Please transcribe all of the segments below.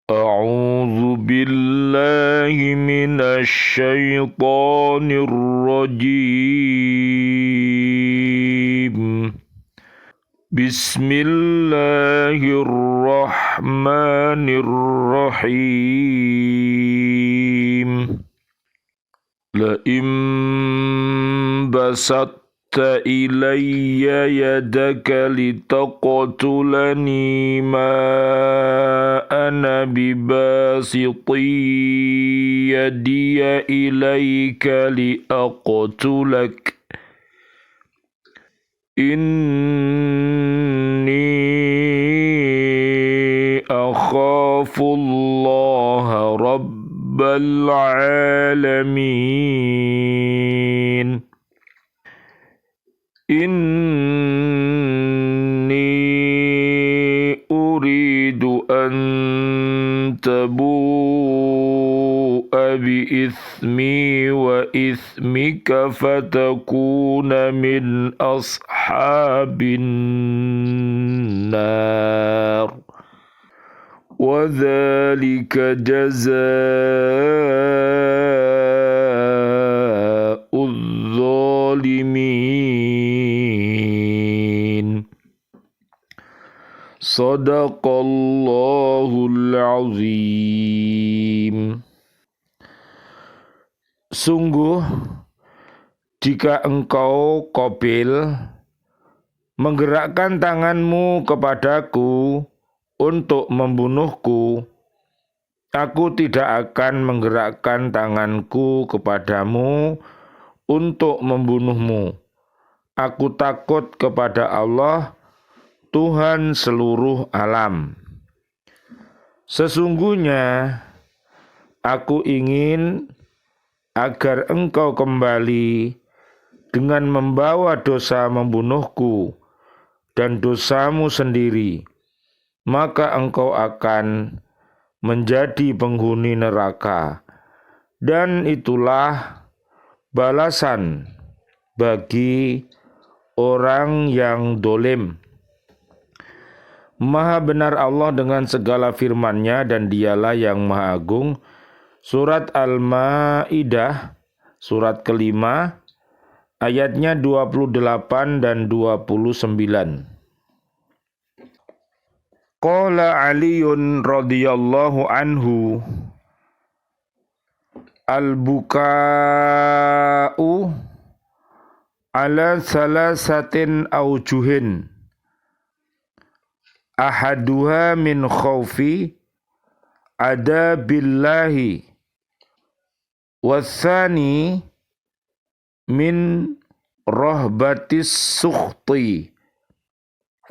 أعوذ بالله من الشيطان الرجيم بسم الله الرحمن الرحيم لئن بسطت إلي يدك لتقتلني ما أنا بباسط يدي إليك لأقتلك إني أخاف الله رب العالمين إني أريد أن تبوء بإثمي وإثمك فتكون من أصحاب النار وذلك جزاء الظالمين Sadaqallahul azim. Sungguh, jika engkau Qabil menggerakkan tanganmu kepadaku untuk membunuhku, aku tidak akan menggerakkan tanganku kepadamu untuk membunuhmu. Aku takut kepada Allah, Tuhan seluruh alam. Sesungguhnya aku ingin agar engkau kembali dengan membawa dosa membunuhku dan dosamu sendiri, maka engkau akan menjadi penghuni neraka, dan itulah balasan bagi orang yang dolim. Maha benar Allah dengan segala firman-Nya dan Dialah yang Maha Agung. Surat Al-Maidah, surat kelima, ayatnya 28 dan 29. Qala Aliun radhiyallahu anhu, al-buka'u ala salasatin aujuhin. Ahaduha min khawfi adabillahi wassani min rahbatis sukhti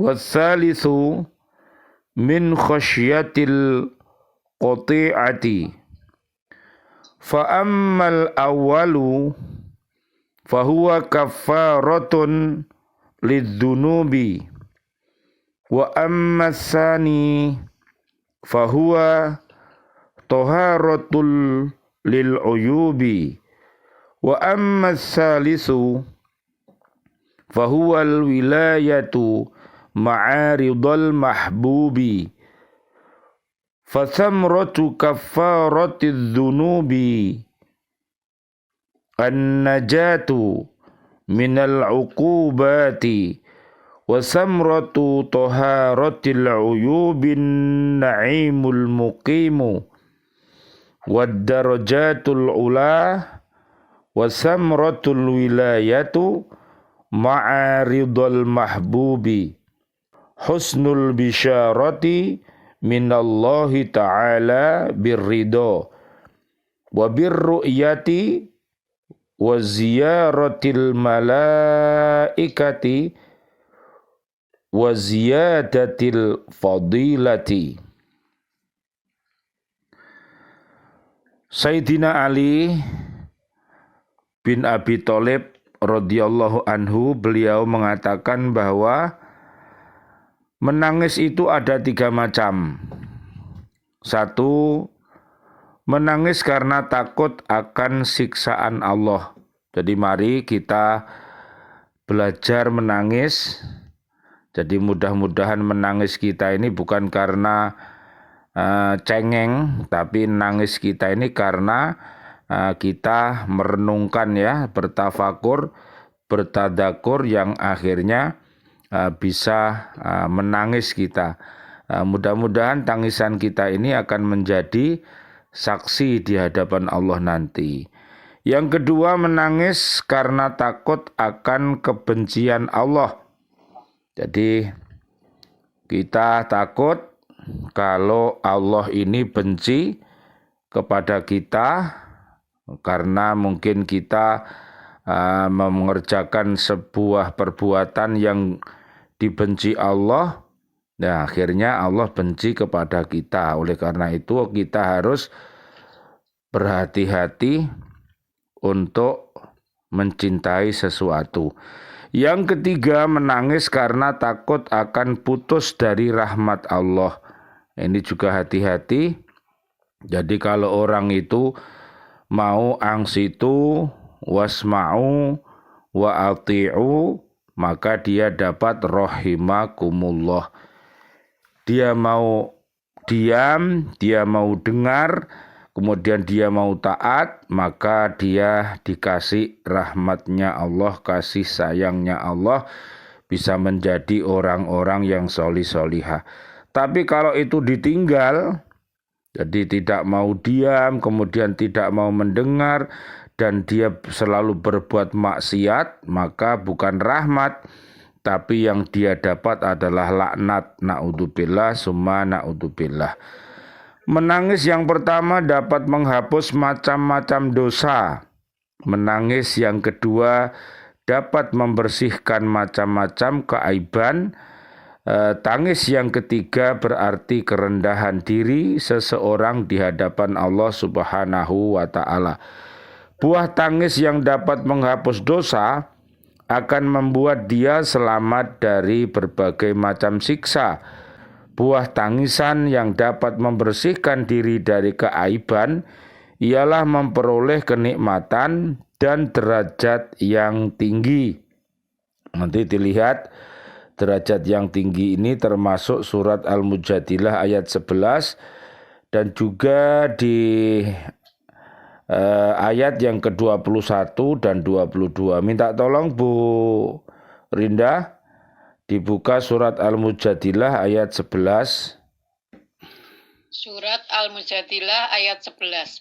wassalithu min khasyatil qati'ati. Fa ammal awwalu fahuwa kaffaratun lidzunubi wa amma tsani fahuwa taharatul lil uyubi wa amma tsalisu fahuwa al wilayatu ma'aridul mahbubi fathamratu kaffaratiz dzunubi an-najatu minal uqubati wa samratu taharatil uyubin na'imul muqimu wad darajatul ula wa samratul wilayatu ma'aridul mahbubi husnul bisyarati minallahi ta'ala birridha wa birru'yati wa ziyaratil malaikati wa ziyadatil fadilati. Sayyidina Ali bin Abi Thalib radhiyallahu anhu, beliau mengatakan bahwa menangis itu ada 3 macam. 1, menangis karena takut akan siksaan Allah. Jadi mari kita belajar menangis. Jadi mudah-mudahan menangis kita ini bukan karena cengeng, tapi nangis kita ini karena kita merenungkan ya, bertafakur, bertadakur yang akhirnya bisa menangis kita. Mudah-mudahan tangisan kita ini akan menjadi saksi di hadapan Allah nanti. Yang kedua, menangis karena takut akan kebencian Allah. Jadi kita takut kalau Allah ini benci kepada kita karena mungkin kita mengerjakan sebuah perbuatan yang dibenci Allah. Nah, akhirnya Allah benci kepada kita. Oleh karena itu kita harus berhati-hati untuk mencintai sesuatu. Yang ketiga, menangis karena takut akan putus dari rahmat Allah. Ini juga hati-hati. Jadi kalau orang itu mau angsitu wasma'u wa ati'u, maka dia dapat rahimakumullah. Dia mau diam, dia mau dengar, kemudian dia mau taat, maka dia dikasih rahmatnya Allah, kasih sayangnya Allah, bisa menjadi orang-orang yang solih-solihah. Tapi kalau itu ditinggal, jadi tidak mau diam, kemudian tidak mau mendengar, dan dia selalu berbuat maksiat, maka bukan rahmat, tapi yang dia dapat adalah laknat. Na'udzubillah, summa na'udzubillah. Menangis yang pertama dapat menghapus macam-macam dosa. Menangis yang kedua dapat membersihkan macam-macam keaiban. Tangis yang ketiga berarti kerendahan diri seseorang di hadapan Allah Subhanahu wa ta'ala. Buah tangis yang dapat menghapus dosa akan membuat dia selamat dari berbagai macam siksa. Buah tangisan yang dapat membersihkan diri dari keaiban ialah memperoleh kenikmatan dan derajat yang tinggi. Nanti dilihat derajat yang tinggi ini termasuk surat Al-Mujadilah ayat 11 dan juga di ayat yang ke-21 dan 22. Minta tolong Bu Rinda dibuka surat Al-Mujadilah ayat 11. Surat Al-Mujadilah ayat 11.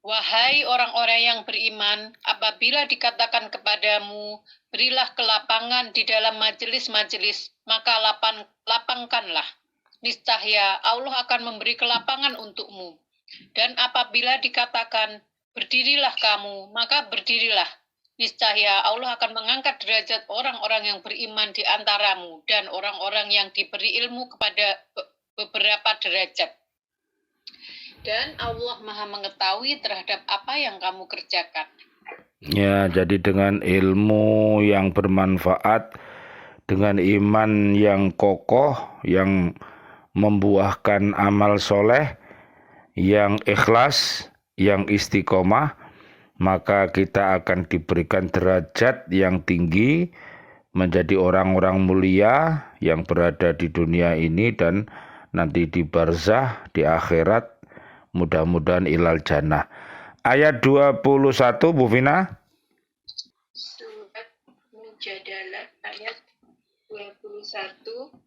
Wahai orang-orang yang beriman, apabila dikatakan kepadamu, berilah kelapangan di dalam majelis-majelis, maka lapangkanlah. Niscaya Allah akan memberi kelapangan untukmu. Dan apabila dikatakan, berdirilah kamu, maka berdirilah. Niscaya Allah akan mengangkat derajat orang-orang yang beriman di antaramu dan orang-orang yang diberi ilmu kepada beberapa derajat. Dan Allah Maha mengetahui terhadap apa yang kamu kerjakan. Ya, jadi dengan ilmu yang bermanfaat, dengan iman yang kokoh, yang membuahkan amal soleh, yang ikhlas, yang istiqomah, maka kita akan diberikan derajat yang tinggi, menjadi orang-orang mulia yang berada di dunia ini dan nanti di barzah, di akhirat, mudah-mudahan ilal jannah. Ayat 21 Bu Vina. Surat Mujadalah ayat 21.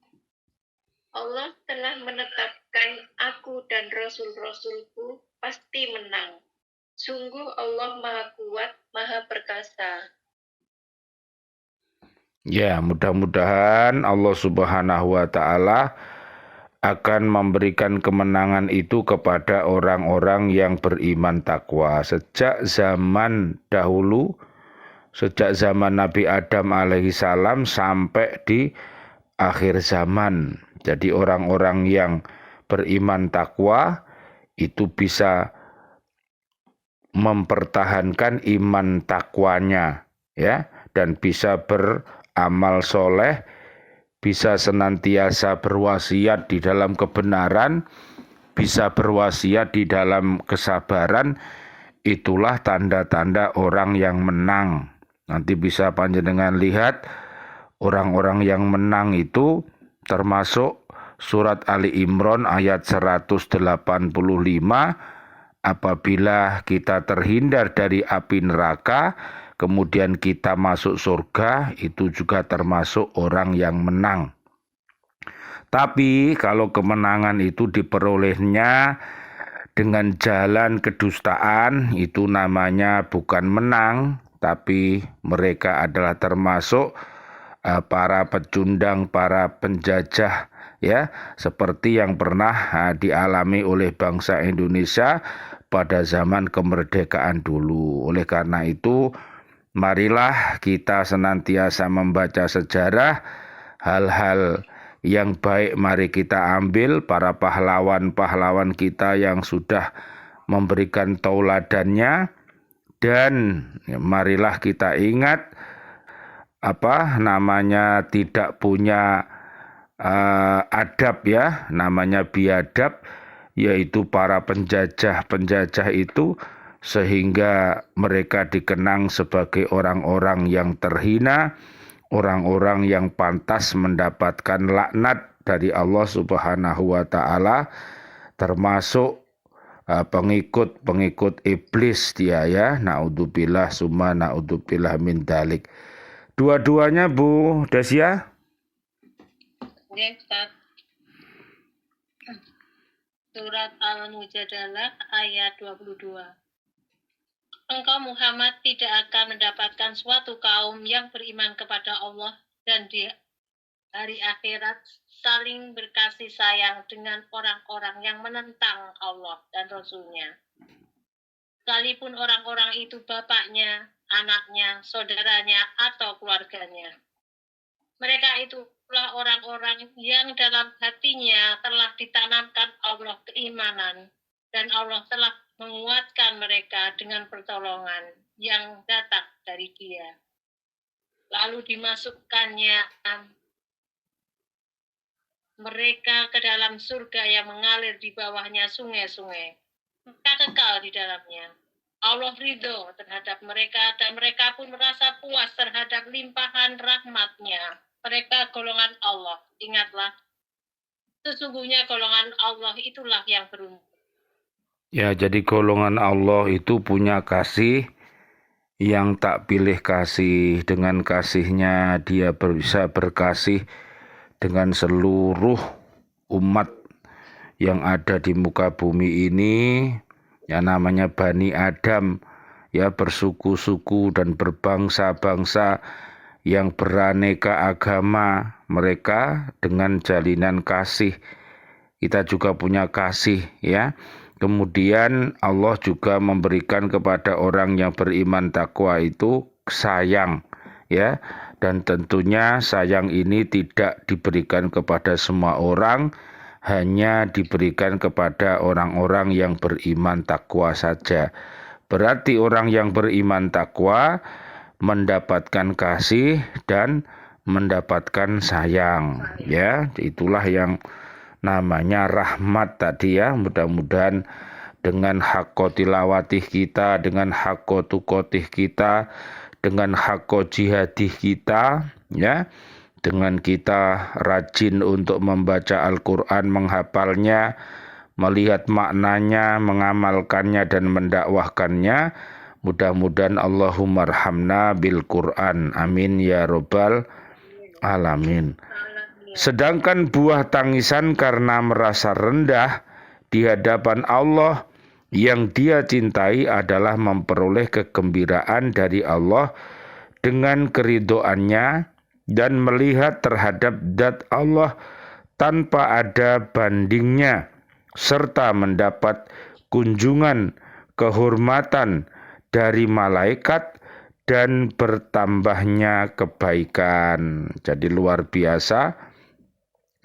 Allah telah menetapkan aku dan Rasul-Rasulku pasti menang. Sungguh Allah Maha Kuat, Maha Perkasa. Ya, mudah-mudahan Allah Subhanahu wa ta'ala akan memberikan kemenangan itu kepada orang-orang yang beriman takwa. Sejak zaman dahulu, sejak zaman Nabi Adam alaihissalam sampai di akhir zaman. Jadi orang-orang yang beriman takwa itu bisa mempertahankan iman takwanya, ya, dan bisa beramal soleh, bisa senantiasa berwasiat di dalam kebenaran, bisa berwasiat di dalam kesabaran. Itulah tanda-tanda orang yang menang. Nanti bisa panjenengan lihat orang-orang yang menang itu termasuk surat Ali Imran ayat 185, apabila kita terhindar dari api neraka, kemudian kita masuk surga, itu juga termasuk orang yang menang. Tapi kalau kemenangan itu diperolehnya dengan jalan kedustaan, itu namanya bukan menang, tapi mereka adalah termasuk para pecundang, para penjajah, ya, seperti yang pernah dialami oleh bangsa Indonesia pada zaman kemerdekaan dulu. Oleh karena itu, marilah kita senantiasa membaca sejarah, hal-hal yang baik mari kita ambil, para pahlawan-pahlawan kita yang sudah memberikan tauladannya, dan marilah kita ingat tidak punya adab, ya, namanya biadab, yaitu para penjajah itu, sehingga mereka dikenang sebagai orang-orang yang terhina, orang-orang yang pantas mendapatkan laknat dari Allah Subhanahu wa taala, termasuk pengikut iblis dia, ya. Naudzubillah summa naudzubillah min dalik. Dua-duanya Bu Desya? Oke, Ustaz. Surat Al-Mujadalah ayat 22. Engkau Muhammad tidak akan mendapatkan suatu kaum yang beriman kepada Allah dan di hari akhirat saling berkasih sayang dengan orang-orang yang menentang Allah dan Rasul-Nya. Sekalipun orang-orang itu bapaknya, anaknya, saudaranya, atau keluarganya. Mereka itulah orang-orang yang dalam hatinya telah ditanamkan Allah keimanan, dan Allah telah menguatkan mereka dengan pertolongan yang datang dari Dia. Lalu dimasukkannya mereka ke dalam surga yang mengalir di bawahnya sungai-sungai. Mereka kekal di dalamnya. Allah ridho terhadap mereka, dan mereka pun merasa puas terhadap limpahan rahmat-Nya. Mereka golongan Allah. Ingatlah, sesungguhnya golongan Allah itulah yang beruntung. Ya, jadi golongan Allah itu punya kasih yang tak pilih kasih. Dengan kasihnya dia bisa berkasih dengan seluruh umat yang ada di muka bumi ini, yang namanya Bani Adam, ya, bersuku-suku dan berbangsa-bangsa yang beraneka agama, mereka dengan jalinan kasih. Kita juga punya kasih, ya. Kemudian Allah juga memberikan kepada orang yang beriman takwa itu sayang, ya. Dan tentunya sayang ini tidak diberikan kepada semua orang, hanya diberikan kepada orang-orang yang beriman takwa saja. Berarti orang yang beriman takwa mendapatkan kasih dan mendapatkan sayang, ya. Itulah yang namanya rahmat tadi, ya. Mudah-mudahan dengan hakko tilawatih kita, dengan hakko tukotih kita, dengan hakko jihadih kita, ya, dengan kita rajin untuk membaca Al-Quran, menghafalnya, melihat maknanya, mengamalkannya dan mendakwahkannya, mudah-mudahan Allahumma arhamna bil Quran, amin ya robbal alamin. Sedangkan buah tangisan karena merasa rendah di hadapan Allah yang dia cintai adalah memperoleh kegembiraan dari Allah dengan keridhoannya dan melihat terhadap zat Allah tanpa ada bandingnya, serta mendapat kunjungan kehormatan dari malaikat dan bertambahnya kebaikan. Jadi luar biasa.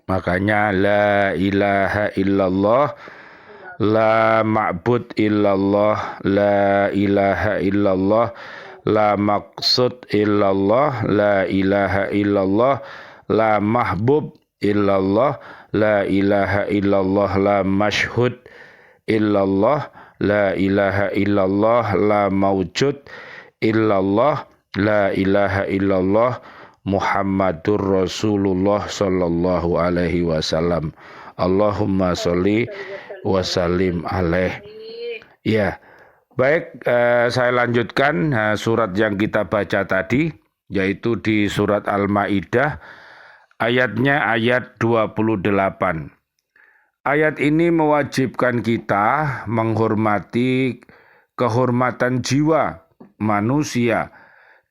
Makanya la ilaha illallah, la ma'bud illallah, la ilaha illallah, la maqsud illallah, la ilaha illallah, la mahbub illallah, la ilaha illallah, la mashhud illallah, la ilaha illallah, la mawjud illallah, la ilaha illallah, Muhammadur Rasulullah sallallahu alaihi wasallam. Allahumma sholli wa sallim alaih. Ya, baik, saya lanjutkan surat yang kita baca tadi, yaitu di surat Al-Maidah, ayatnya ayat 28. Ayat ini mewajibkan kita menghormati kehormatan jiwa manusia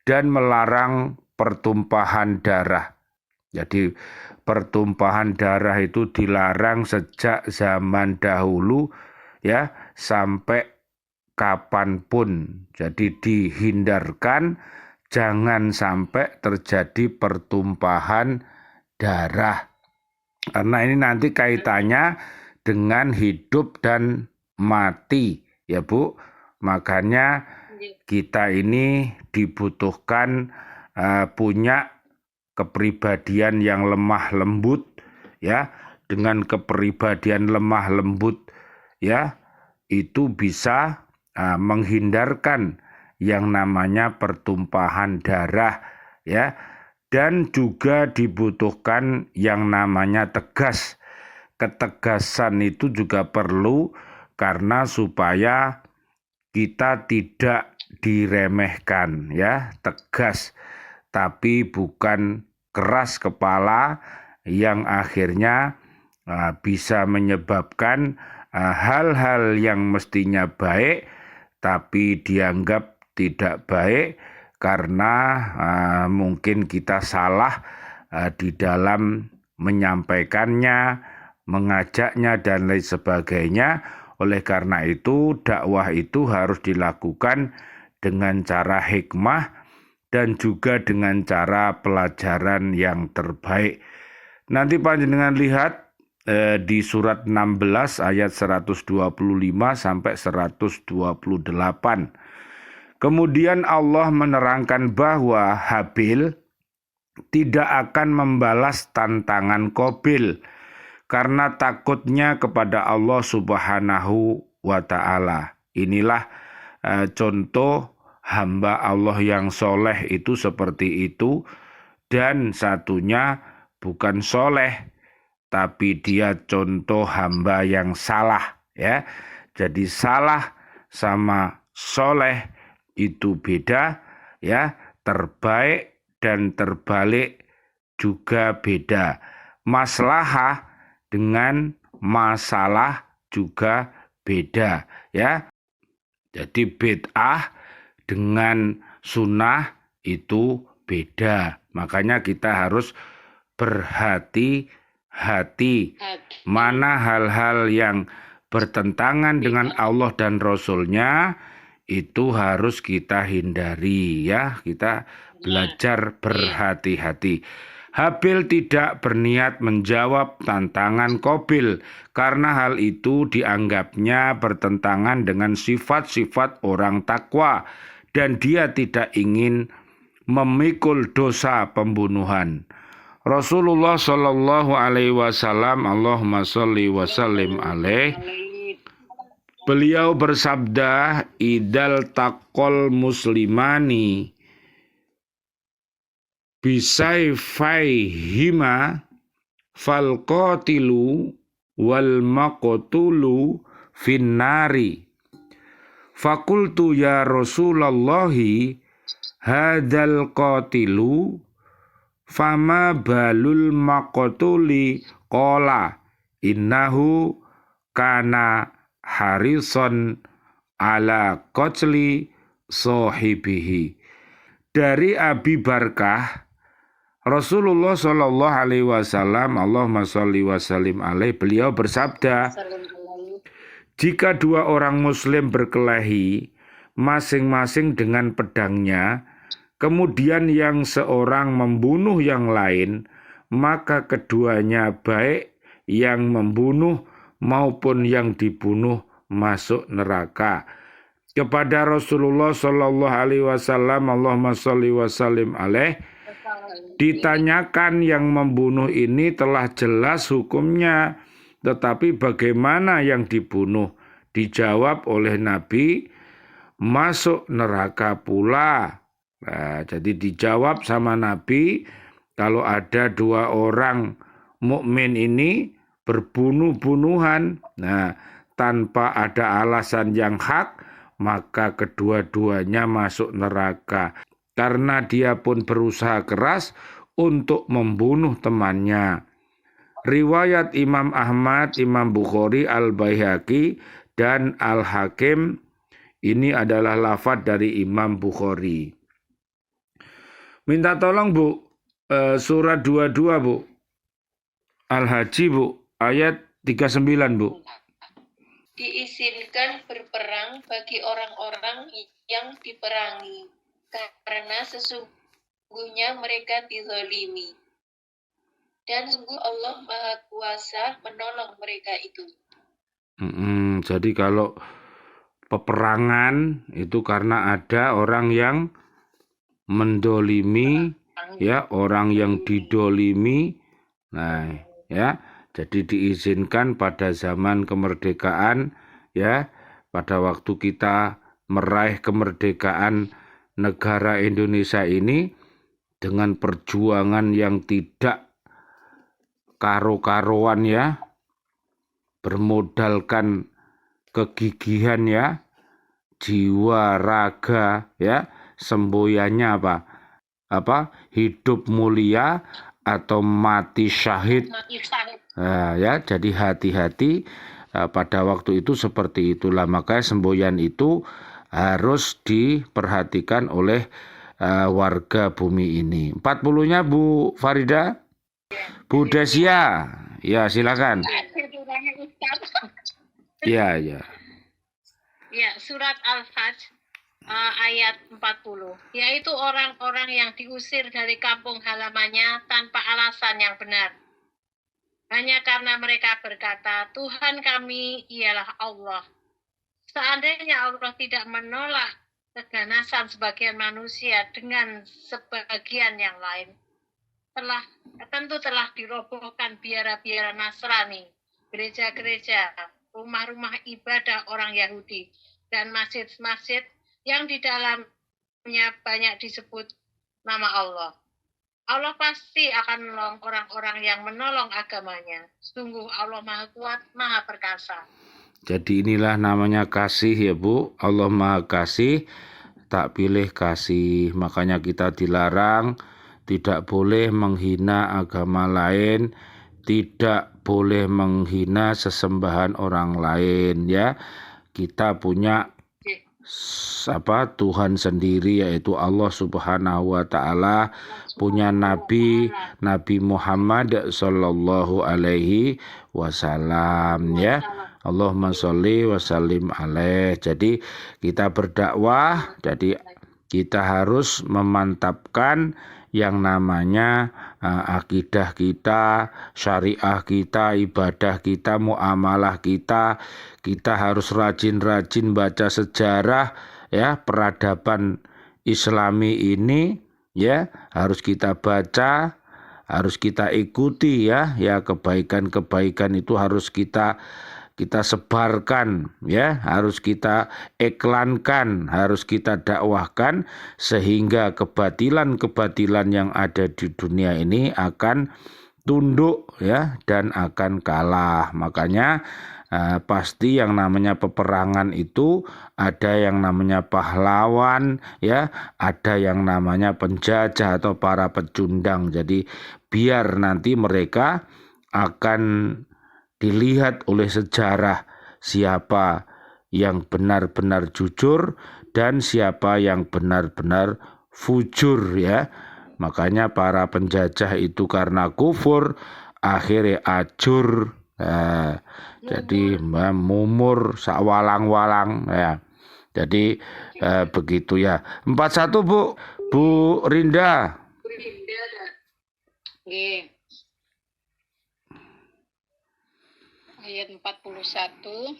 dan melarang pertumpahan darah. Jadi pertumpahan darah itu dilarang sejak zaman dahulu ya sampai kapanpun. Jadi dihindarkan jangan sampai terjadi pertumpahan darah. Karena ini nanti kaitannya dengan hidup dan mati ya Bu. Makanya kita ini dibutuhkan punya kepribadian yang lemah lembut ya. Dengan kepribadian lemah lembut ya itu bisa menghindarkan yang namanya pertumpahan darah ya, dan juga dibutuhkan yang namanya tegas. Ketegasan itu juga perlu karena supaya kita tidak diremehkan ya, tegas tapi bukan keras kepala yang akhirnya bisa menyebabkan hal-hal yang mestinya baik tapi dianggap tidak baik karena mungkin kita salah di dalam menyampaikannya, mengajaknya dan lain sebagainya. Oleh karena itu dakwah itu harus dilakukan dengan cara hikmah dan juga dengan cara pelajaran yang terbaik. Nanti panjenengan lihat di surat 16 ayat 125 sampai 128. Kemudian Allah menerangkan bahwa Habil tidak akan membalas tantangan Qabil karena takutnya kepada Allah Subhanahu wa Ta'ala. Inilah contoh hamba Allah yang soleh itu seperti itu, dan satunya bukan soleh tapi dia contoh hamba yang salah ya. Jadi salah sama soleh itu beda ya, terbaik dan terbalik juga beda. Maslahah dengan masalah juga beda ya. Jadi bid'ah dengan sunnah itu beda. Makanya kita harus berhati-hati mana hal-hal yang bertentangan dengan Allah dan Rasul-Nya itu harus kita hindari ya. Kita belajar berhati-hati. Habil tidak berniat menjawab tantangan Qabil karena hal itu dianggapnya bertentangan dengan sifat-sifat orang takwa dan dia tidak ingin memikul dosa pembunuhan. Rasulullah Shallallahu Alaihi Wasallam, Allahumma sholli wa sallim alaih, beliau bersabda, idal taqol muslimani bisayfaihima fal qatilu wal maqtulu finnari. Fakultu ya Rasulallahi hadal qatilu fama balul maqtuli qala innahu kana harison ala qatli sahibihi. Dari Abi Barkah, Rasulullah Shallallahu Alaihi Wasallam, Allahumma sholli wa sallim alaih, beliau bersabda, jika dua orang muslim berkelahi masing-masing dengan pedangnya, kemudian yang seorang membunuh yang lain, maka keduanya baik yang membunuh maupun yang dibunuh masuk neraka. Kepada Rasulullah Shallallahu Alaihi Wasallam, Allahumma sholli wa sallim alaih, ditanyakan yang membunuh ini telah jelas hukumnya, tetapi bagaimana yang dibunuh? Dijawab oleh Nabi, masuk neraka pula. Nah, jadi dijawab sama Nabi, kalau ada dua orang mukmin ini berbunuh-bunuhan, nah tanpa ada alasan yang hak, maka kedua-duanya masuk neraka. Karena dia pun berusaha keras untuk membunuh temannya. Riwayat Imam Ahmad, Imam Bukhari, Al-Baihaqi, dan Al-Hakim, ini adalah lafaz dari Imam Bukhari. Minta tolong Bu, surat 22 Bu, Al-Haji Bu, ayat 39 Bu. Diizinkan berperang bagi orang-orang yang diperangi, karena sesungguhnya mereka dizalimi. Dan sungguh Allah Maha Kuasa menolong mereka itu. Jadi kalau peperangan itu karena ada orang yang mendolimi, ya, orang yang didolimi. Nah, ya, jadi diizinkan pada zaman kemerdekaan, ya, pada waktu kita meraih kemerdekaan negara Indonesia ini dengan perjuangan yang tidak karo-karoan, ya, bermodalkan kegigihan, ya, jiwa, raga, ya, semboyannya apa hidup mulia atau mati syahid. Nah, ya, jadi hati-hati pada waktu itu seperti itulah. Makanya semboyan itu harus diperhatikan oleh warga bumi ini. 40-nya Bu Farida, Bu Desia, ya silakan. Ya, ya. Ya, surat Al-Fajr ayat 40, yaitu orang-orang yang diusir dari kampung halamannya tanpa alasan yang benar. Hanya karena mereka berkata, Tuhan kami ialah Allah. Seandainya Allah tidak menolak keganasan sebagian manusia dengan sebagian yang lain, tentu telah dirobohkan biara-biara Nasrani, gereja-gereja, rumah-rumah ibadah orang Yahudi, dan masjid-masjid yang di dalamnya banyak disebut nama Allah. Allah pasti akan menolong orang-orang yang menolong agamanya. Sungguh Allah Maha Kuat, Maha Perkasa. Jadi inilah namanya kasih, ya Bu. Allah Maha Kasih, tak pilih kasih. Makanya kita dilarang tidak boleh menghina agama lain, tidak boleh menghina sesembahan orang lain, ya. Kita punya Tuhan sendiri, yaitu Allah Subhanahu wa taala, punya Nabi Muhammad sallallahu alaihi wasallam, ya. Allahumma sholli wa sallim alaih. Jadi kita berdakwah, jadi kita harus memantapkan yang namanya akidah kita, syariah kita, ibadah kita, muamalah kita. Kita harus rajin-rajin baca sejarah, ya, peradaban Islami ini, ya, harus kita baca, harus kita ikuti, ya. Ya, kebaikan-kebaikan itu harus kita sebarkan, ya, harus kita iklankan, harus kita dakwahkan, sehingga kebatilan-kebatilan yang ada di dunia ini akan tunduk, ya, dan akan kalah. Makanya pasti yang namanya peperangan itu ada yang namanya pahlawan, ya, ada yang namanya penjajah atau para pecundang. Jadi biar nanti mereka akan dilihat oleh sejarah siapa yang benar-benar jujur dan siapa yang benar-benar fujur, ya. Makanya para penjajah itu karena kufur akhirnya ajur, jadi mumur sawalang-walang, ya. Jadi begitu, ya. 41 Bu Rinda. Nggih. Ayat 41,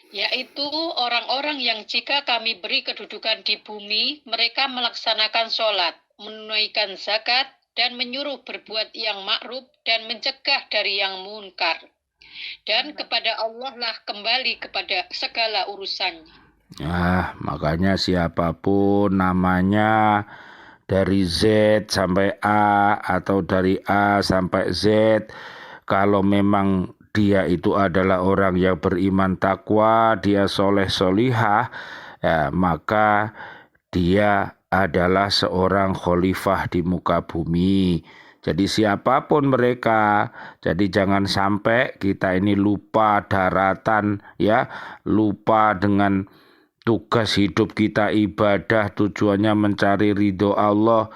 yaitu orang-orang yang jika kami beri kedudukan di bumi, mereka melaksanakan sholat, menunaikan zakat, dan menyuruh berbuat yang ma'ruf dan mencegah dari yang munkar. Dan kepada Allah lah kembali kepada segala urusannya. Makanya siapapun namanya dari Z sampai A atau dari A sampai Z, kalau memang dia itu adalah orang yang beriman takwa, dia soleh solihah, ya, maka dia adalah seorang khalifah di muka bumi. Jadi siapapun mereka, jadi jangan sampai kita ini lupa daratan, ya, lupa dengan tugas hidup kita ibadah, tujuannya mencari ridho Allah.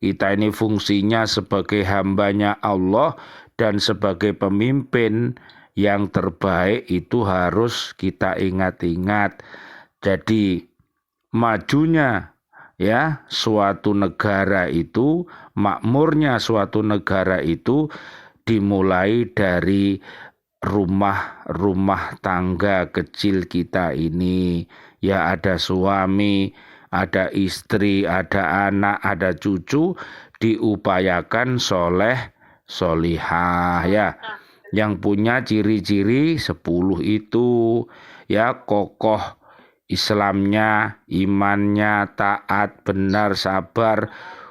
Kita ini fungsinya sebagai hambanya Allah dan sebagai pemimpin yang terbaik itu harus kita ingat-ingat. Jadi majunya, ya, suatu negara itu, makmurnya suatu negara itu dimulai dari rumah tangga kecil kita ini. Ya, ada suami, ada istri, ada anak, ada cucu, diupayakan soleh solihah, ya. Yang punya ciri-ciri 10 itu, ya, kokoh Islamnya, imannya, taat, benar, sabar,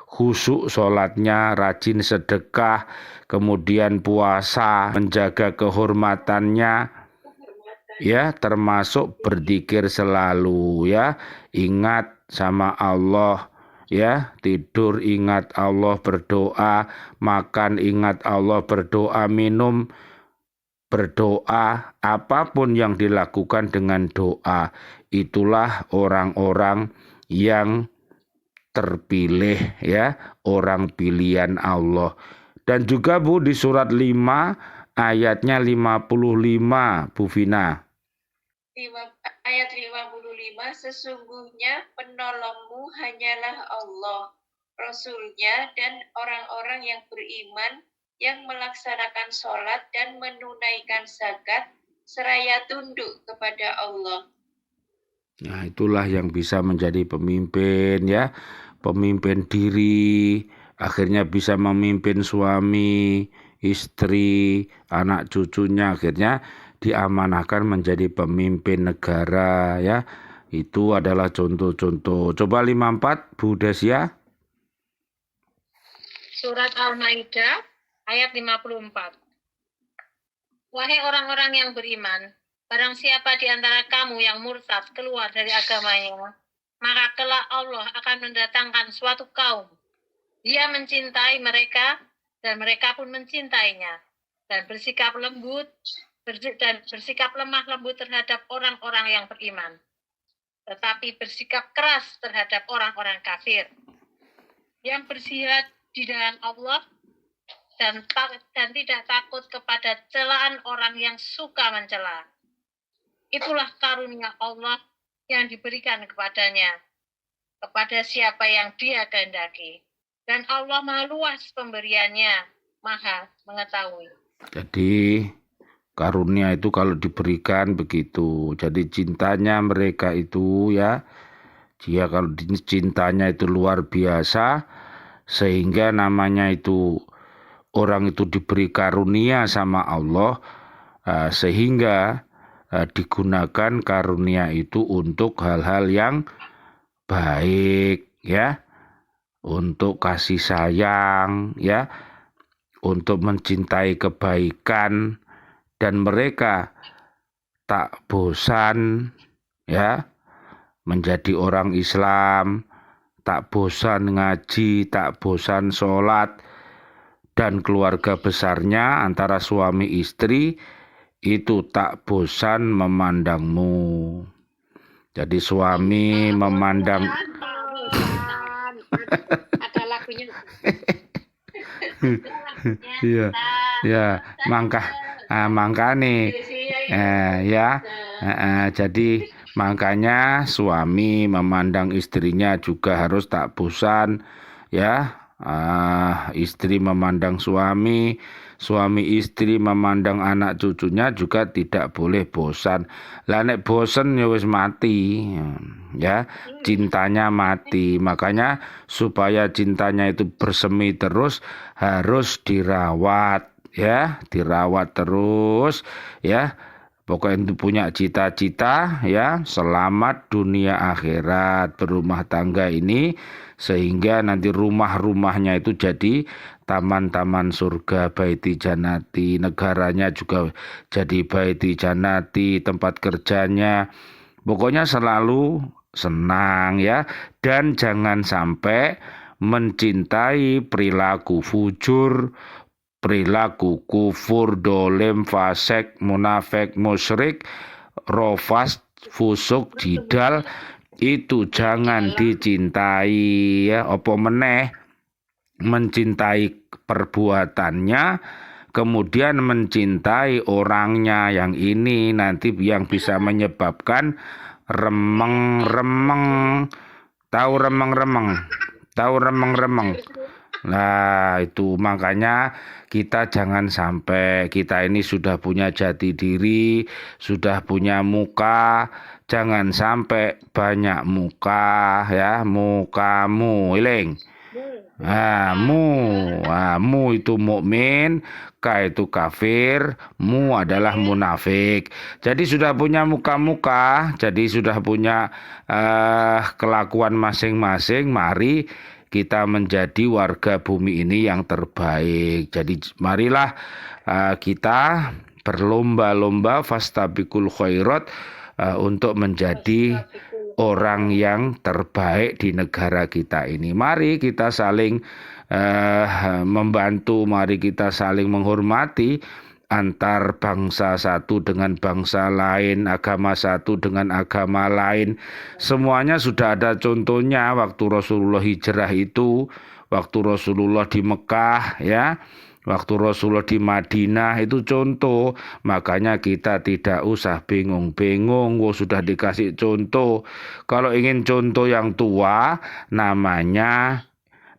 khusyuk sholatnya, rajin sedekah, kemudian puasa, menjaga kehormatannya, ya, termasuk berzikir selalu, ya, ingat sama Allah, ya, tidur ingat Allah, berdoa, makan ingat Allah, berdoa, minum berdoa, apapun yang dilakukan dengan doa. Itulah orang-orang yang terpilih, ya, orang pilihan Allah. Dan juga Bu, di surat 5 ayatnya 55, Bu Vina. Ayat 55, sesungguhnya penolongmu hanyalah Allah, Rasulnya, dan orang-orang yang beriman, yang melaksanakan sholat dan menunaikan zakat, seraya tunduk kepada Allah. Nah, itulah yang bisa menjadi pemimpin, ya, pemimpin diri, akhirnya bisa memimpin suami, istri, anak cucunya, akhirnya diamanahkan menjadi pemimpin negara, ya. Itu adalah contoh-contoh. Coba 54, Bu Desya. Surat Al-Maidah ayat 54. Wahai orang-orang yang beriman, barang siapa di antara kamu yang murtad keluar dari agamanya, maka kelak Allah akan mendatangkan suatu kaum. Dia mencintai mereka dan mereka pun mencintainya, dan bersikap lembut dan bersikap lemah lembut terhadap orang-orang yang beriman, tetapi bersikap keras terhadap orang-orang kafir yang berjihad di jalan Allah dan tidak takut kepada celaan orang yang suka mencela. Itulah karunia Allah yang diberikan kepadanya, kepada siapa yang Dia kehendaki. Dan Allah Maha luas pemberiannya, Maha mengetahui. Jadi karunia itu kalau diberikan begitu. Jadi cintanya mereka itu, ya, dia kalau cintanya itu luar biasa, sehingga namanya itu orang itu diberi karunia sama Allah, sehingga digunakan karunia itu untuk hal-hal yang baik, ya, untuk kasih sayang, ya, untuk mencintai kebaikan, dan mereka tak bosan, ya, menjadi orang Islam, tak bosan ngaji, tak bosan sholat, dan keluarga besarnya antara suami istri itu tak bosan memandangmu. Jadi suami memandang Ada lagunya. iya, ya, makanya jadi makanya suami memandang istrinya juga harus tak bosan, ya. Istri memandang suami istri memandang anak cucunya juga tidak boleh bosan. Lah nek bosan ya wis mati, ya, cintanya mati. Makanya supaya cintanya itu bersemi terus harus dirawat, ya, dirawat terus, ya. Pokoknya punya cita-cita ya, selamat dunia akhirat, berumah tangga ini, sehingga nanti rumah-rumahnya itu jadi taman-taman surga, baiti janati, negaranya juga jadi baiti janati, tempat kerjanya. Pokoknya selalu senang ya, dan jangan sampai mencintai perilaku fujur, perilaku kufur, dolim, fasik, munafik, musyrik, rofas, fusuk, jidal, itu jangan dicintai ya. Apa meneh mencintai perbuatannya, kemudian mencintai orangnya, yang ini nanti yang bisa menyebabkan remeng-remeng. Tahu remeng-remeng? Tahu remeng-remeng? Nah, itu makanya kita jangan sampai, kita ini sudah punya jati diri, sudah punya muka, jangan sampai banyak muka ya, mukamu iling. Mu itu mukmin, ka itu kafir, mu adalah munafik. Jadi sudah punya muka-muka, jadi sudah punya kelakuan masing-masing, mari kita menjadi warga bumi ini yang terbaik. Jadi marilah kita berlomba-lomba fastabiqul khairat untuk menjadi orang yang terbaik di negara kita ini. Mari kita saling membantu, mari kita saling menghormati antar bangsa satu dengan bangsa lain, agama satu dengan agama lain. Semuanya sudah ada contohnya waktu Rasulullah hijrah itu, waktu Rasulullah di Mekah ya, waktu Rasulullah di Madinah itu contoh. Makanya kita tidak usah bingung-bingung, sudah dikasih contoh. Kalau ingin contoh yang tua, namanya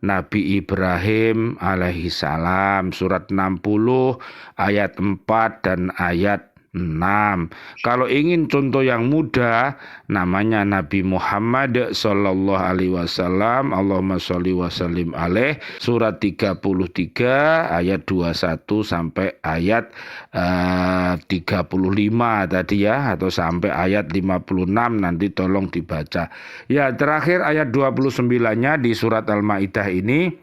Nabi Ibrahim alaihi salam, surat 60 ayat 4 dan ayat 6. Kalau ingin contoh yang muda, namanya Nabi Muhammad sallallahu alaihi wasallam, Allahumma sholli wa sallim alaih, surat 33 ayat 21 sampai ayat 35 tadi ya, atau sampai ayat 56 nanti tolong dibaca. Ya, terakhir ayat 29-nya di surat Al-Maidah ini.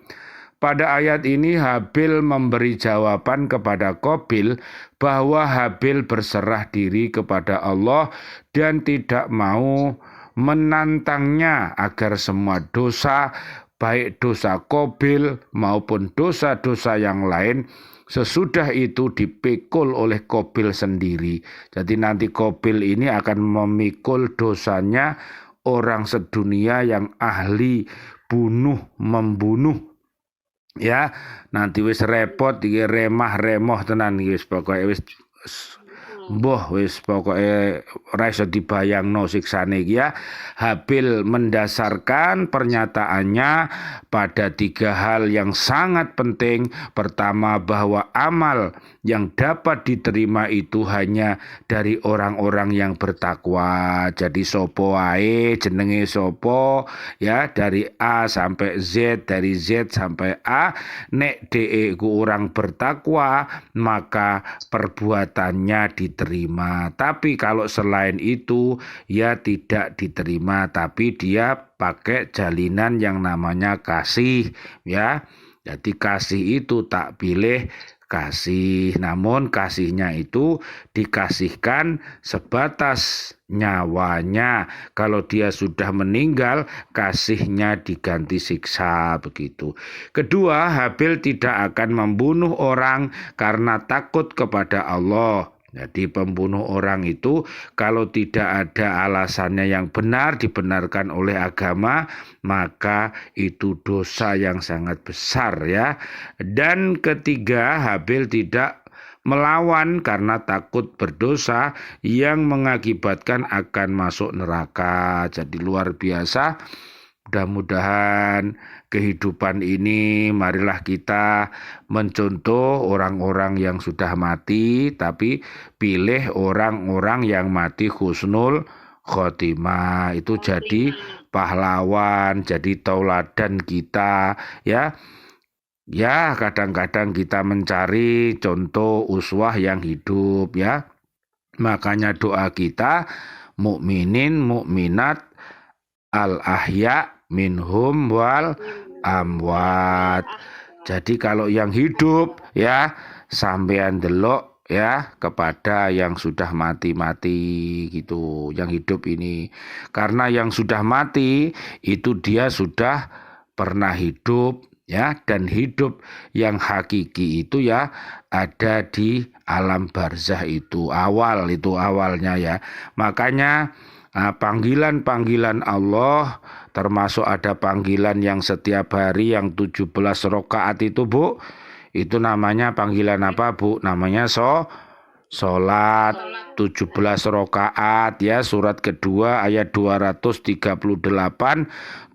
Pada ayat ini Habil memberi jawaban kepada Qabil bahwa Habil berserah diri kepada Allah dan tidak mau menantangnya agar semua dosa, baik dosa Qabil maupun dosa-dosa yang lain, sesudah itu dipikul oleh Qabil sendiri. Jadi nanti Qabil ini akan memikul dosanya orang sedunia yang ahli membunuh. Ya, nanti wis repot iki remah-remoh tenan iki wis pokoke wis wis pokoke ora iso dibayangno siksane iki ya. Habil mendasarkan pernyataannya pada 3 hal yang sangat penting. Pertama, bahwa amal yang dapat diterima itu hanya dari orang-orang yang bertakwa. Jadi sopo wae jenenge sopo ya, dari A sampai Z, dari Z sampai A, nek DE ku orang bertakwa maka perbuatannya diterima. Tapi kalau selain itu ya tidak diterima, tapi dia pakai jalinan yang namanya kasih ya. Jadi kasih itu tak pilih kasih, namun kasihnya itu dikasihkan sebatas nyawanya. Kalau dia sudah meninggal, kasihnya diganti siksa, begitu. Kedua, Habil tidak akan membunuh orang karena takut kepada Allah. Jadi pembunuh orang itu kalau tidak ada alasannya yang benar, dibenarkan oleh agama, maka itu dosa yang sangat besar ya. Dan ketiga, Habil tidak melawan karena takut berdosa yang mengakibatkan akan masuk neraka. Jadi luar biasa. Mudah-mudahan kehidupan ini marilah kita mencontoh orang-orang yang sudah mati, tapi pilih orang-orang yang mati husnul khotimah. Itu jadi pahlawan, jadi tauladan kita ya. Ya, kadang-kadang kita mencari contoh uswah yang hidup ya. Makanya doa kita mukminin, mukminat, al-ahya minhum wal amwat. Jadi kalau yang hidup ya sampean delok ya kepada yang sudah mati-mati gitu, yang hidup ini. Karena yang sudah mati itu dia sudah pernah hidup ya, dan hidup yang hakiki itu ya ada di alam barzah itu awalnya ya. Makanya panggilan-panggilan Allah termasuk ada panggilan yang setiap hari yang 17 rakaat itu Bu, itu namanya panggilan apa Bu? Namanya Sholat 17 rakaat ya, surat kedua ayat 238,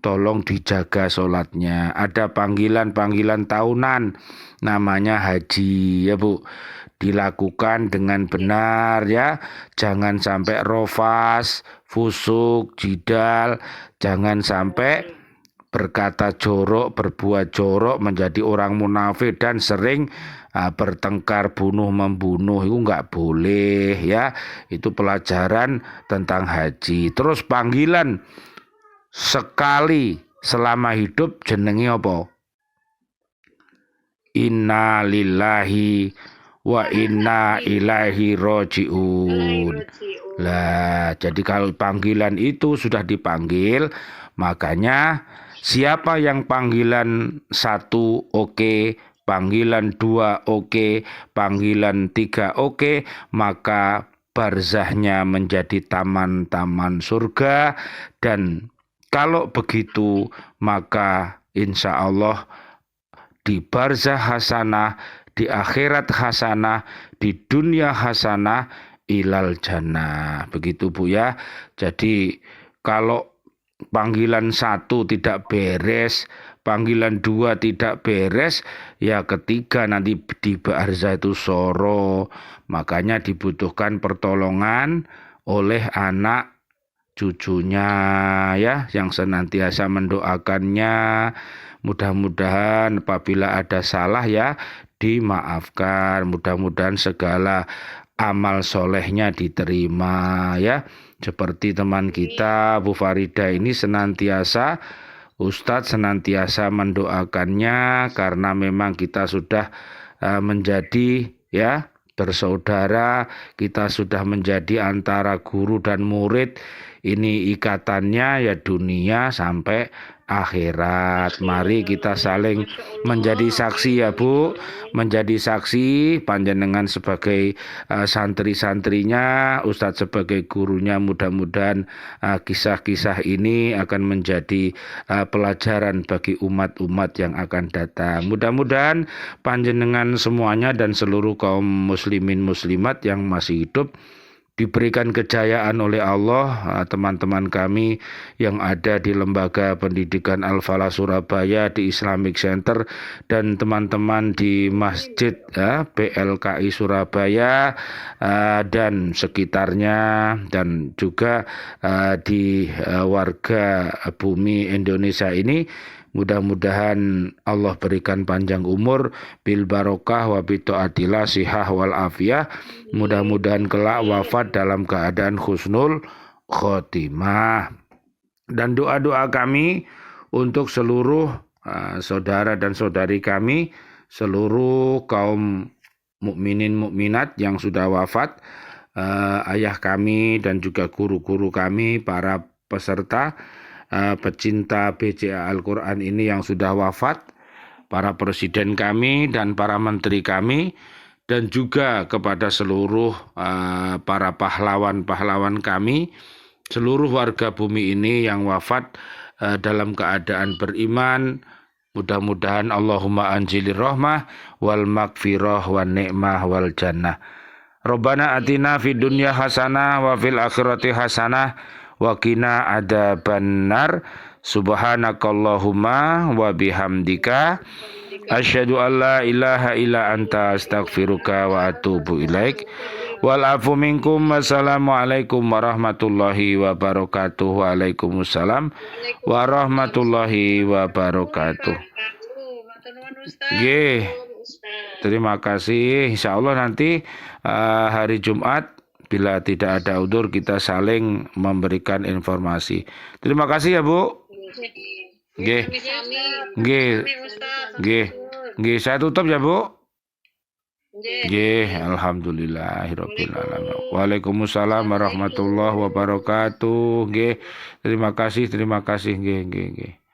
tolong dijaga sholatnya. Ada panggilan-panggilan tahunan namanya haji ya Bu, dilakukan dengan benar ya, jangan sampai rofas, fusuk, jidal, jangan sampai berkata jorok, berbuat jorok, menjadi orang munafik dan sering bertengkar, bunuh-membunuh, itu nggak boleh ya. Itu pelajaran tentang haji. Terus panggilan sekali selama hidup jenenge apa? Inna lillahi wa inna ilaihi roji'un. Lah, jadi kalau panggilan itu sudah dipanggil, makanya siapa yang panggilan 1 oke, panggilan 2 oke, panggilan 3 oke, maka barzahnya menjadi taman-taman surga. Dan kalau begitu maka insya Allah di barzah hasanah, di akhirat hasanah, di dunia hasanah, ilal jannah. Begitu Bu ya. Jadi kalau panggilan 1 tidak beres, panggilan 2 tidak beres, ya ketiga nanti di barzah itu soro. Makanya dibutuhkan pertolongan oleh anak cucunya ya, yang senantiasa mendoakannya. Mudah-mudahan apabila ada salah ya dimaafkan, mudah-mudahan segala amal solehnya diterima ya. Seperti teman kita Bu Farida ini senantiasa, Ustadz senantiasa mendoakannya, karena memang kita sudah menjadi ya bersaudara, kita sudah menjadi antara guru dan murid. Ini ikatannya ya dunia sampai akhirat. Mari kita saling menjadi saksi ya Bu, menjadi saksi, panjenengan sebagai santri-santrinya, Ustadz sebagai gurunya. Mudah-mudahan kisah-kisah ini akan menjadi pelajaran bagi umat-umat yang akan datang. Mudah-mudahan panjenengan semuanya dan seluruh kaum muslimin muslimat yang masih hidup diberikan kejayaan oleh Allah. Teman-teman kami yang ada di Lembaga Pendidikan Al-Falah Surabaya, di Islamic Center, dan teman-teman di Masjid PLKI Surabaya dan sekitarnya, dan juga di warga bumi Indonesia ini, mudah-mudahan Allah berikan panjang umur, bil barokah wa bi taatillah, sihah wal afiyah. Mudah-mudahan kelak wafat dalam keadaan husnul khotimah. Dan doa-doa kami untuk seluruh saudara dan saudari kami, seluruh kaum mukminin mukminat yang sudah wafat, ayah kami dan juga guru-guru kami, para peserta pecinta BCA Al-Quran ini yang sudah wafat, para presiden kami dan para menteri kami, dan juga kepada seluruh para pahlawan-pahlawan kami, seluruh warga bumi ini yang wafat dalam keadaan beriman. Mudah-mudahan Allahumma anjilir rahmah wal magfirah wal ni'mah wal jannah. Rabbana atina fid dunya hasanah wa fil akhirati hasanah wa qina adzabannar. Subhanakallahumma wa bihamdika asyhadu an la ilaha illa anta astaghfiruka wa atubu ilaik. Wal afu minkum. Wassalamualaikum warahmatullahi wabarakatuh. Waalaikumsalam warahmatullahi wabarakatuh. Nggih. Terima kasih. Insyaallah nanti hari Jumat Bila tidak ada udzur, kita saling memberikan informasi. Terima kasih ya, Bu. Nggih. Nggih. Nggih. Nggih, saya tutup ya, Bu. Nggih, alhamdulillahirabbil alamin. Waalaikumsalam warahmatullahi wabarakatuh. Nggih. Terima kasih. Nggih.